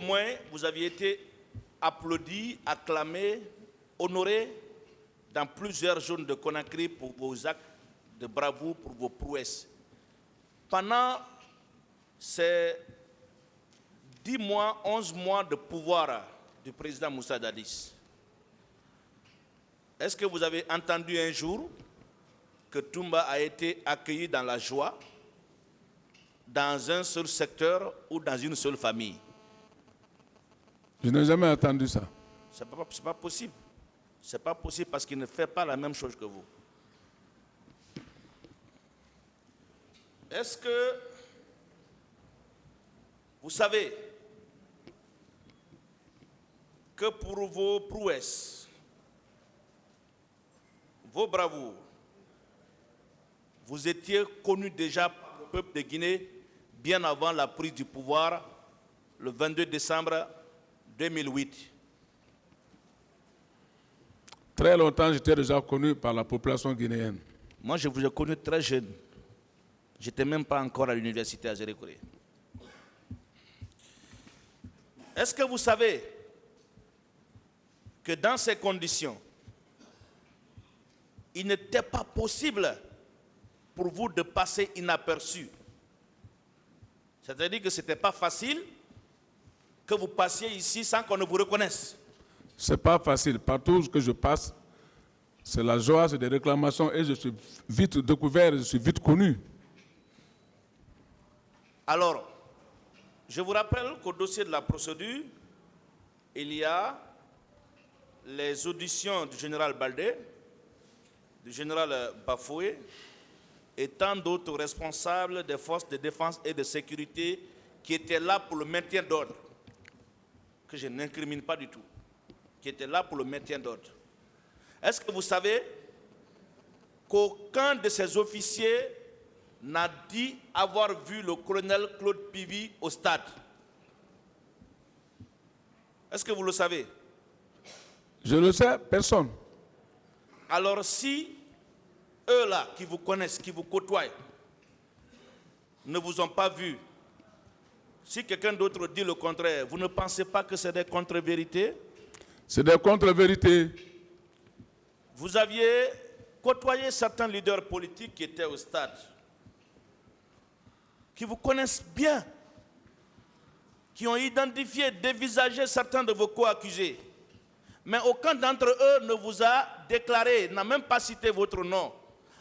au moins vous aviez été applaudi, acclamé, honoré dans plusieurs zones de Conakry pour vos actes de bravoure, pour vos prouesses. Pendant ces 10 mois, 11 mois de pouvoir du président Moussa Dadis, est-ce que vous avez entendu un jour que Toumba a été accueilli dans la joie, dans un seul secteur ou dans une seule famille? Je n'ai jamais entendu ça. Ce n'est pas possible. Ce n'est pas possible parce qu'il ne fait pas la même chose que vous. Est-ce que vous savez que pour vos prouesses, vos bravoures, vous étiez connu déjà par le peuple de Guinée bien avant la prise du pouvoir le 22 décembre 2008. Très longtemps, j'étais déjà connu par la population guinéenne. Moi, je vous ai connu très jeune. Je n'étais même pas encore à l'université à Zérékoré. Est-ce que vous savez que dans ces conditions, il n'était pas possible pour vous de passer inaperçu? C'est-à-dire que ce n'était pas facile que vous passiez ici sans qu'on ne vous reconnaisse. Ce n'est pas facile. Partout que je passe, c'est la joie, c'est des réclamations et je suis vite découvert, je suis vite connu. Alors, je vous rappelle qu'au dossier de la procédure, il y a les auditions du général Baldé, du général Bafoué et tant d'autres responsables des forces de défense et de sécurité qui étaient là pour le maintien d'ordre, que je n'incrimine pas du tout, qui étaient là pour le maintien d'ordre. Est-ce que vous savez qu'aucun de ces officiers n'a dit avoir vu le colonel Claude Pivi au stade? Est-ce que vous le savez? Je le sais, personne. Alors si eux-là qui vous connaissent, qui vous côtoient, ne vous ont pas vu, si quelqu'un d'autre dit le contraire, vous ne pensez pas que c'est des contre-vérités? C'est des contre-vérités. Vous aviez côtoyé certains leaders politiques qui étaient au stade, qui vous connaissent bien, qui ont identifié, dévisagé certains de vos co-accusés. Mais aucun d'entre eux ne vous a déclaré, n'a même pas cité votre nom.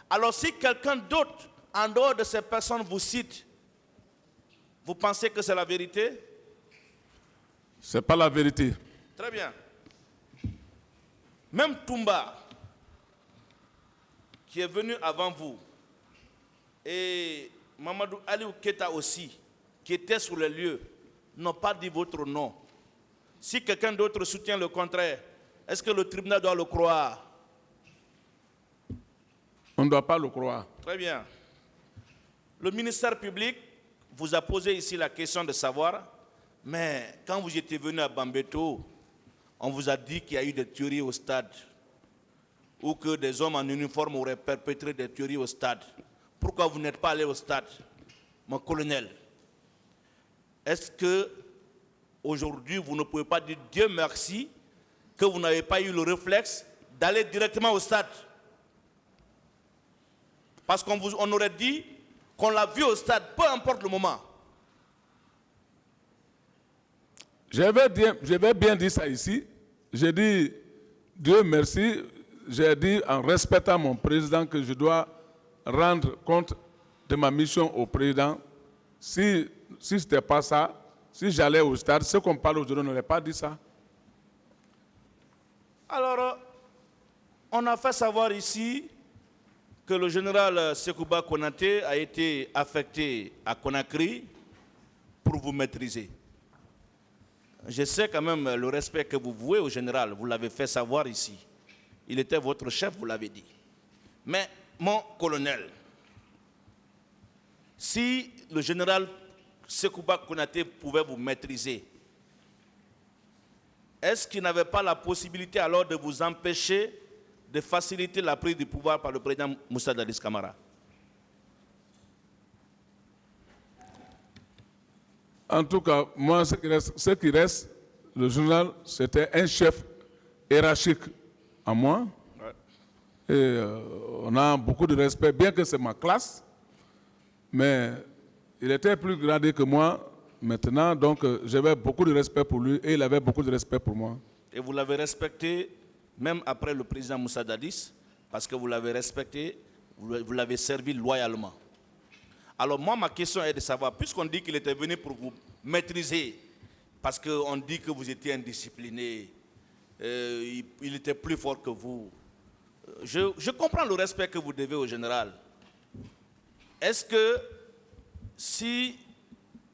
Alors si quelqu'un d'autre, en dehors de ces personnes, vous cite, vous pensez que c'est la vérité? Ce n'est pas la vérité. Très bien. Même Toumba, qui est venu avant vous, et Mamadou Aliou Keita aussi, qui était sur les lieux, n'ont pas dit votre nom. Si quelqu'un d'autre soutient le contraire, est-ce que le tribunal doit le croire? On ne doit pas le croire. Très bien. Le ministère public vous a posé ici la question de savoir, mais quand vous étiez venu à Bambeto, on vous a dit qu'il y a eu des tueries au stade, ou que des hommes en uniforme auraient perpétré des tueries au stade. Pourquoi vous n'êtes pas allé au stade, mon colonel? Est-ce que aujourd'hui vous ne pouvez pas dire Dieu merci que vous n'avez pas eu le réflexe d'aller directement au stade? Parce qu'on aurait dit qu'on l'a vu au stade, peu importe le moment. Je vais bien dire ça ici. J'ai dit Dieu merci. J'ai dit en respectant mon président que je dois rendre compte de ma mission au président. Si ce n'était pas ça, si j'allais au stade, ce qu'on parle aujourd'hui, on n'aurait pas dit ça. Alors, on a fait savoir ici que le général Sekouba Konaté a été affecté à Conakry pour vous maîtriser. Je sais quand même le respect que vous vouez au général, vous l'avez fait savoir ici. Il était votre chef, vous l'avez dit. Mais, mon colonel, si le général Sekouba Konaté pouvait vous maîtriser, est-ce qu'il n'avait pas la possibilité alors de vous empêcher de faciliter la prise du pouvoir par le président Moussa Dadis Camara? En tout cas, moi, ce qui reste, le journal, c'était un chef hiérarchique à moi. Ouais. Et on a beaucoup de respect, bien que c'est ma classe, mais il était plus gradé que moi maintenant, donc j'avais beaucoup de respect pour lui et il avait beaucoup de respect pour moi. Et vous l'avez respecté même après le président Moussa Dadis, parce que vous l'avez respecté, vous l'avez servi loyalement. Alors moi, ma question est de savoir, puisqu'on dit qu'il était venu pour vous maîtriser, parce qu'on dit que vous étiez indiscipliné, il était plus fort que vous. Je comprends le respect que vous devez au général. Est-ce que si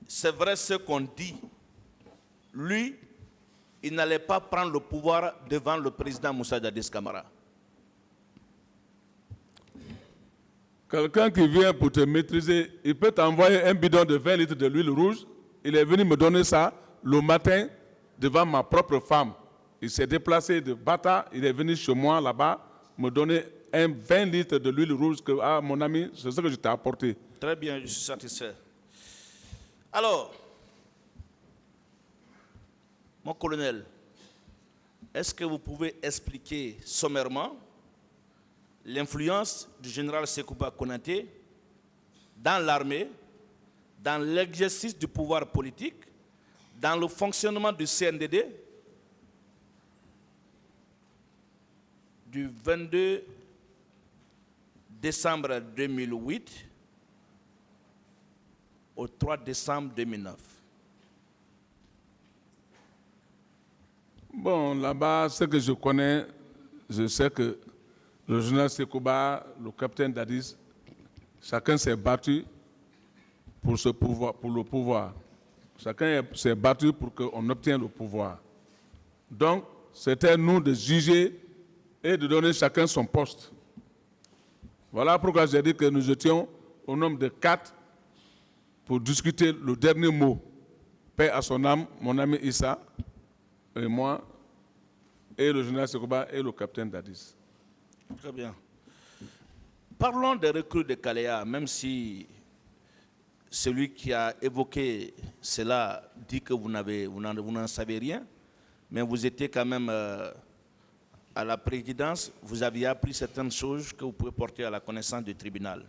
c'est vrai ce qu'on dit, lui, il n'allait pas prendre le pouvoir devant le président Moussa Dadis Camara? Quelqu'un qui vient pour te maîtriser, il peut t'envoyer un bidon de 20 litres de l'huile rouge. Il est venu me donner ça le matin devant ma propre femme. Il s'est déplacé de Bata, il est venu chez moi là-bas, me donner un 20 litres de l'huile rouge que, ah, mon ami, c'est ce que je t'ai apporté. Très bien, je suis satisfait. Alors, mon colonel, est-ce que vous pouvez expliquer sommairement l'influence du général Sekouba Konaté dans l'armée, dans l'exercice du pouvoir politique, dans le fonctionnement du CNDD du 22 décembre 2008 au 3 décembre 2009? Bon, là-bas, ce que je connais, je sais que le général Sekouba, le capitaine Dadis, chacun s'est battu pour ce pouvoir, pour le pouvoir. Chacun s'est battu pour qu'on obtienne le pouvoir. Donc, c'était nous de juger et de donner chacun son poste. Voilà pourquoi j'ai dit que nous étions au nombre de 4 pour discuter le dernier mot. Paix à son âme, mon ami Issa, et moi, et le général Sekouba et le capitaine Dadis. Très bien. Parlons des recrues de Kaléa, même si celui qui a évoqué cela dit que vous n'en savez rien, mais vous étiez quand même à la présidence, vous aviez appris certaines choses que vous pouvez porter à la connaissance du tribunal.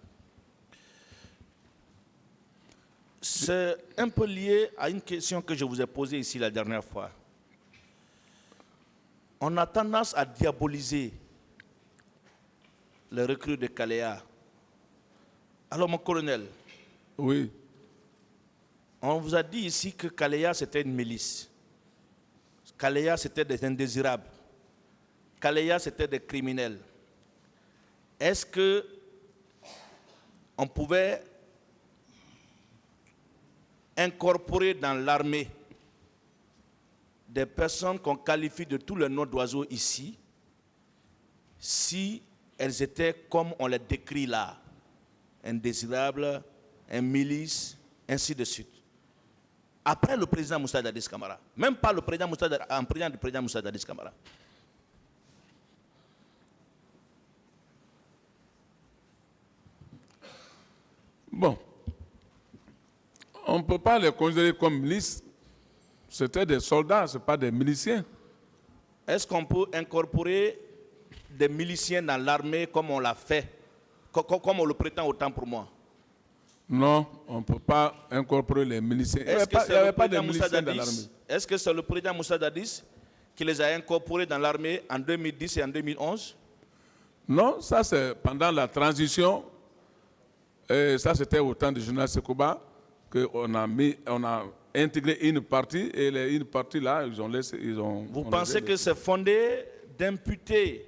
C'est un peu lié à une question que je vous ai posée ici la dernière fois. On a tendance à diaboliser les recrues de Kaléa. Alors, mon colonel, oui, on vous a dit ici que Kaléa, c'était une milice. Kaléa, c'était des indésirables. Kaléa, c'était des criminels. Est-ce que on pouvait incorporer dans l'armée des personnes qu'on qualifie de tous les noms d'oiseaux ici, si elles étaient comme on les décrit là, indésirables, un milice, ainsi de suite? Après le président Moussa Dadis Camara, même pas le président Moussa Dadis, un président du président Moussa Dadis Camara. bon, on ne peut pas les considérer comme milices. C'était des soldats, ce n'est pas des miliciens. Est-ce qu'on peut incorporer des miliciens dans l'armée comme on l'a fait, comme on le prétend autant pour moi? Non, on ne peut pas incorporer les miliciens. Il n'y avait pas de miliciens dans l'armée. Est-ce que c'est le président Moussa Dadis qui les a incorporés dans l'armée en 2010 et en 2011? Non, ça c'est pendant la transition. Et ça c'était au temps du général Sekouba qu'on a intégré une partie et une partie là, ils ont laissé. Vous pensez que c'est fondé d'imputer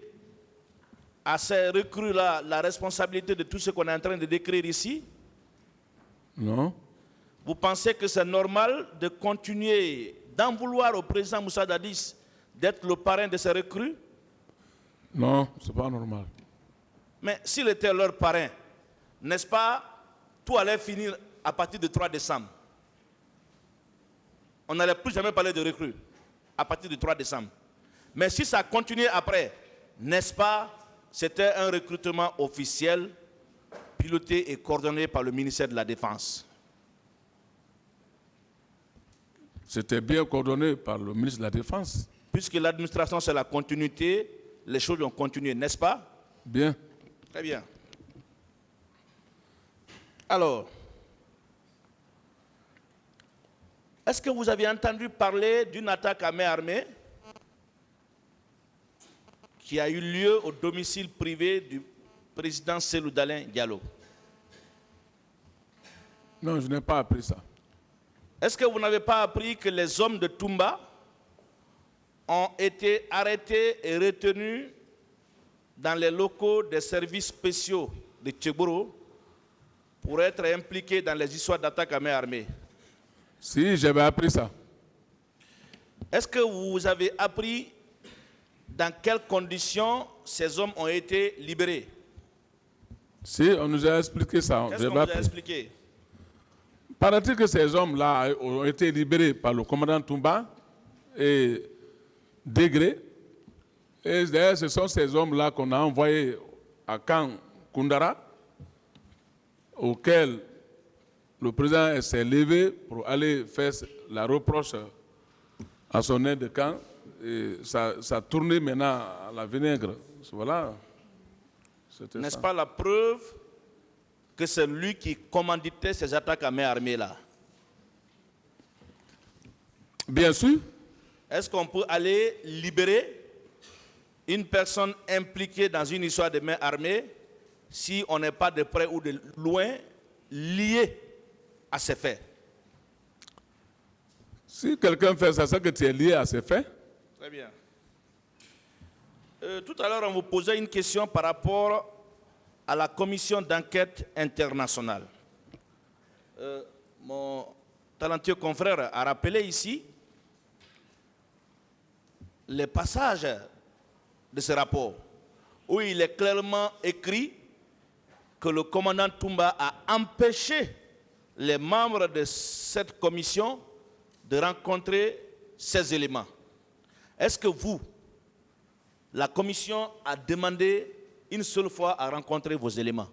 à ces recrues-là la responsabilité de tout ce qu'on est en train de décrire ici? Non. Vous pensez que c'est normal de continuer d'en vouloir au président Moussa Dadis d'être le parrain de ces recrues? Non, ce n'est pas normal. Mais s'il était leur parrain, n'est-ce pas, tout allait finir à partir du 3 décembre. On n'allait plus jamais parler de recrues à partir du 3 décembre. Mais si ça continuait après, n'est-ce pas, c'était un recrutement officiel, piloté et coordonné par le ministère de la Défense. C'était bien coordonné par le ministre de la Défense. Puisque l'administration, c'est la continuité, les choses ont continué, n'est-ce pas? Bien. Très bien. Alors, est-ce que vous avez entendu parler d'une attaque à main armée qui a eu lieu au domicile privé du président Cellou Dalein Diallo? Non, je n'ai pas appris ça. Est-ce que vous n'avez pas appris que les hommes de Toumba ont été arrêtés et retenus dans les locaux des services spéciaux de Tchéboro pour être impliqués dans les histoires d'attaque à main armée? Si, j'avais appris ça. Est-ce que vous avez appris dans quelles conditions ces hommes ont été libérés? Si, on nous a expliqué ça. Qu'est-ce qu'on vous a expliqué? Paraît-il que ces hommes-là ont été libérés par le commandant Toumba et Degré. Et d'ailleurs, ce sont ces hommes-là qu'on a envoyés à Camp Koundara, auquel le président s'est levé pour aller faire la reproche à son aide de camp. Et ça a tourné maintenant à la vinaigre. Voilà. N'est-ce pas la preuve que c'est lui qui commanditait ces attaques à main armée là? Bien sûr. Est-ce qu'on peut aller libérer une personne impliquée dans une histoire de main armée si on n'est pas de près ou de loin lié à ces faits? Si quelqu'un fait ça, c'est que tu es lié à ces faits. Très bien. Tout à l'heure, on vous posait une question par rapport à la commission d'enquête internationale. Mon talentueux confrère a rappelé ici les passages de ce rapport où il est clairement écrit que le commandant Toumba a empêché les membres de cette commission de rencontrer ces éléments. Est-ce que vous, la commission a demandé une seule fois à rencontrer vos éléments?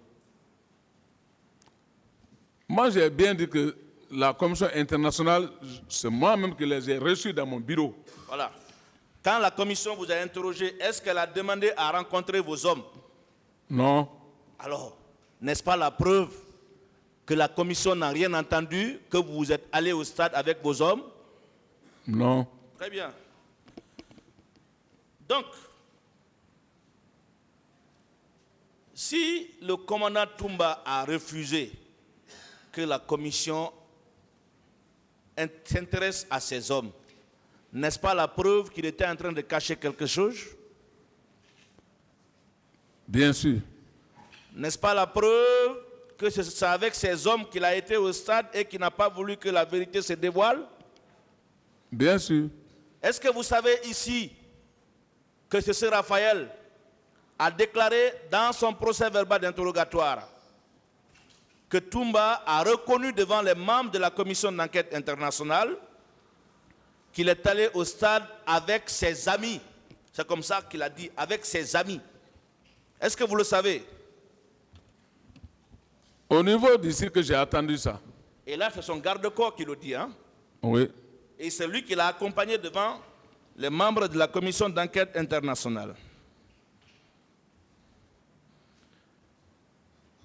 Moi, j'ai bien dit que la commission internationale, c'est moi-même qui les ai reçus dans mon bureau. Voilà. Quand la commission vous a interrogé, est-ce qu'elle a demandé à rencontrer vos hommes? Non. Alors, n'est-ce pas la preuve que la commission n'a rien entendu, que vous êtes allé au stade avec vos hommes? Non. Très bien. Donc, si le commandant Toumba a refusé que la commission s'intéresse à ces hommes, n'est-ce pas la preuve qu'il était en train de cacher quelque chose? Bien sûr. N'est-ce pas la preuve que c'est avec ces hommes qu'il a été au stade et qu'il n'a pas voulu que la vérité se dévoile? Bien sûr. Est-ce que vous savez ici que ce Raphaël a déclaré dans son procès verbal d'interrogatoire que Toumba a reconnu devant les membres de la commission d'enquête internationale qu'il est allé au stade avec ses amis. C'est comme ça qu'il a dit, avec ses amis. Est-ce que vous le savez? Au niveau d'ici que j'ai attendu ça. Et là, c'est son garde-corps qui le dit. Hein? Oui. Et c'est lui qui l'a accompagné devant les membres de la commission d'enquête internationale.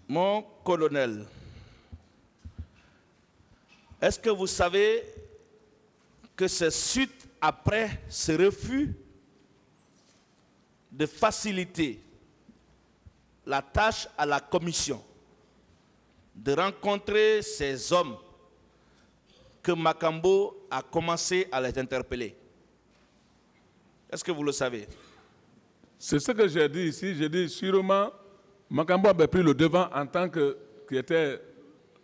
Mon colonel, est-ce que vous savez que c'est suite après ce refus de faciliter la tâche à la commission de rencontrer ces hommes que Makambo a commencé à les interpeller? Est-ce que vous le savez? C'est ce que j'ai dit ici. J'ai dit sûrement Makambo avait pris le devant en tant qu'il était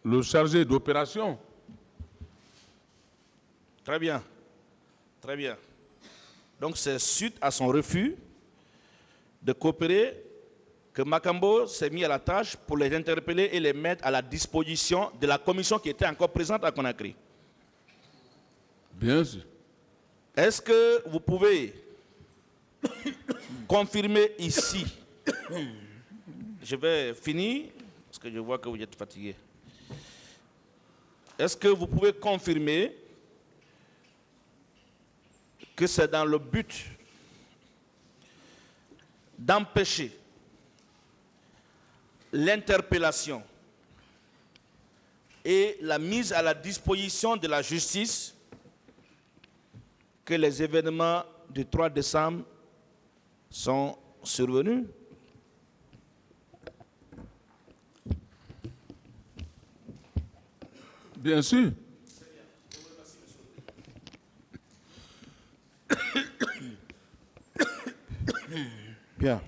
le chargé d'opération. Très bien. Très bien. Donc c'est suite à son refus de coopérer que Makambo s'est mis à la tâche pour les interpeller et les mettre à la disposition de la commission qui était encore présente à Conakry. Bien sûr. Est-ce que vous pouvez confirmer ici? Je vais finir parce que je vois que vous êtes fatigué. Est-ce que vous pouvez confirmer que c'est dans le but d'empêcher l'interpellation et la mise à la disposition de la justice que les événements du 3 décembre sont survenus. Bien sûr. Bien.